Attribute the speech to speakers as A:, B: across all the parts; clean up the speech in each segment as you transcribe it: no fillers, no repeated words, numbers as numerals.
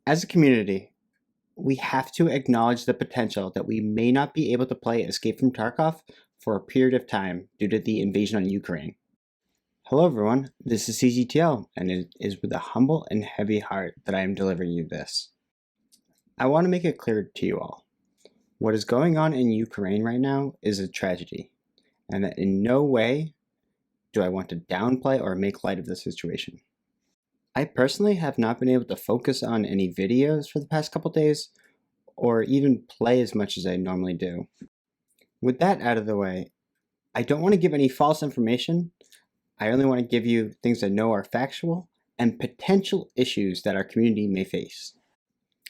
A: As a community, we have to acknowledge the potential that we may not be able to play Escape from Tarkov for a period of time due to the invasion on Ukraine. Hello everyone, this is cztl, and it is with a humble and heavy heart that I am delivering you this. I want to make it clear to you all, what is going on in Ukraine right now is a tragedy, and that in no way do I want to downplay or make light of the situation. I personally have not been able to focus on any videos for the past couple days, or even play as much as I normally do. With that out of the way, I don't want to give any false information. I only want to give you things I know are factual and potential issues that our community may face.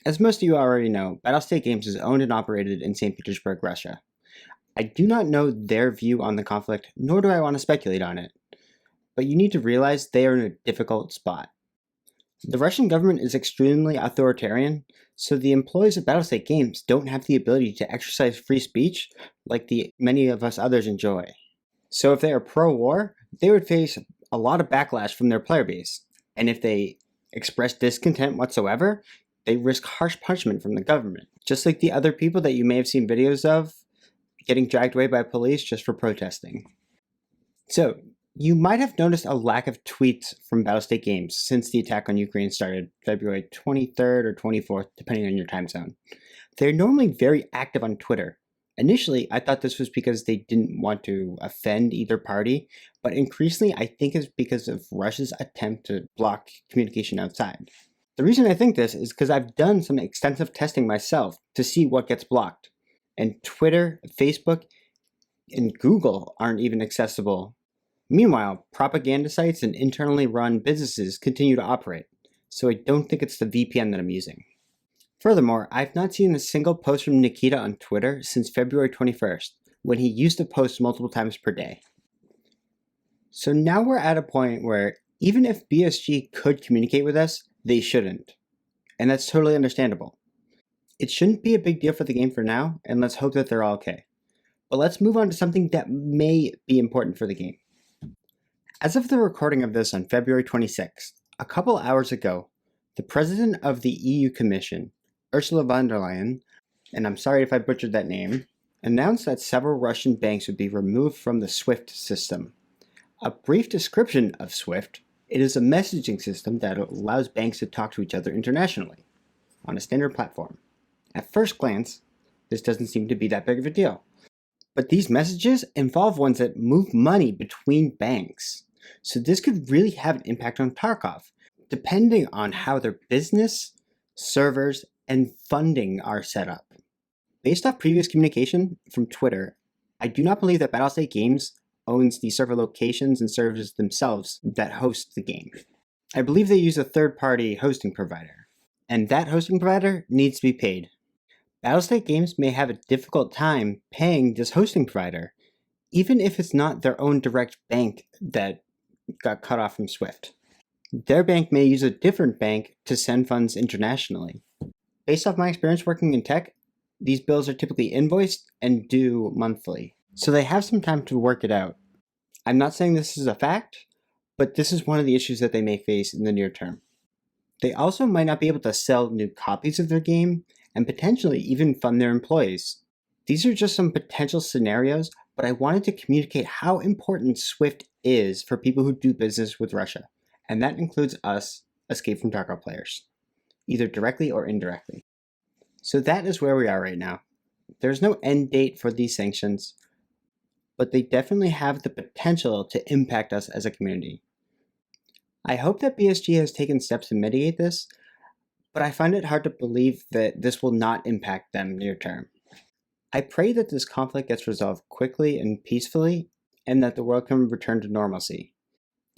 A: As most of you already know, Battlestate Games is owned and operated in St. Petersburg, Russia. I do not know their view on the conflict, nor do I want to speculate on it. But you need to realize they are in a difficult spot. The Russian government is extremely authoritarian, so the employees of Battlestate Games don't have the ability to exercise free speech like many of us others enjoy. So if they are pro-war, they would face a lot of backlash from their player base, and if they express discontent whatsoever, they risk harsh punishment from the government, just like the other people that you may have seen videos of getting dragged away by police just for protesting. So, you might have noticed a lack of tweets from Battlestate Games since the attack on Ukraine started February 23rd or 24th, depending on your time zone. They're normally very active on Twitter. Initially, I thought this was because they didn't want to offend either party, but increasingly I think it's because of Russia's attempt to block communication outside. The reason I think this is because I've done some extensive testing myself to see what gets blocked. And Twitter, Facebook, and Google aren't even accessible. Meanwhile, propaganda sites and internally run businesses continue to operate, so I don't think it's the VPN that I'm using. Furthermore, I've not seen a single post from Nikita on Twitter since February 21st, when he used to post multiple times per day. So now we're at a point where even if BSG could communicate with us, they shouldn't. And that's totally understandable. It shouldn't be a big deal for the game for now, and let's hope that they're all okay. But let's move on to something that may be important for the game. As of the recording of this on February 26th, a couple hours ago, the President of the EU Commission, Ursula von der Leyen, and I'm sorry if I butchered that name, announced that several Russian banks would be removed from the SWIFT system. A brief description of SWIFT: it is a messaging system that allows banks to talk to each other internationally on a standard platform. At first glance, this doesn't seem to be that big of a deal. But these messages involve ones that move money between banks. So this could really have an impact on Tarkov, depending on how their business, servers, and funding are set up. Based off previous communication from Twitter, I do not believe that Battlestate Games owns the server locations and servers themselves that host the game. I believe they use a third-party hosting provider, and that hosting provider needs to be paid. Battlestate Games may have a difficult time paying this hosting provider, even if it's not their own direct bank that got cut off from SWIFT. Their bank may use a different bank to send funds internationally. Based off my experience working in tech, these bills are typically invoiced and due monthly, so they have some time to work it out. I'm not saying this is a fact, but this is one of the issues that they may face in the near term. They also might not be able to sell new copies of their game, and potentially even fund their employees. These are just some potential scenarios, but I wanted to communicate how important SWIFT is for people who do business with Russia, and that includes us, Escape from Tarkov players, either directly or indirectly. So that is where we are right now. There's no end date for these sanctions, but they definitely have the potential to impact us as a community. I hope that BSG has taken steps to mitigate this, but I find it hard to believe that this will not impact them near term. I pray that this conflict gets resolved quickly and peacefully, and that the world can return to normalcy.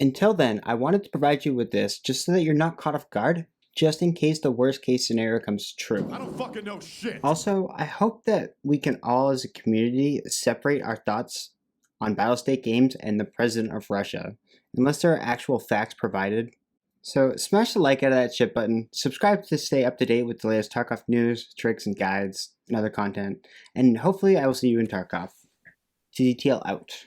A: Until then, I wanted to provide you with this just so that you're not caught off guard, just in case the worst case scenario comes true.
B: I don't fucking know shit!
A: Also, I hope that we can all as a community separate our thoughts on Battlestate Games and the President of Russia, unless there are actual facts provided. So smash the like out of that shit button, subscribe to stay up to date with the latest Tarkov news, tricks, and guides, and other content, and hopefully I will see you in Tarkov. cztl out.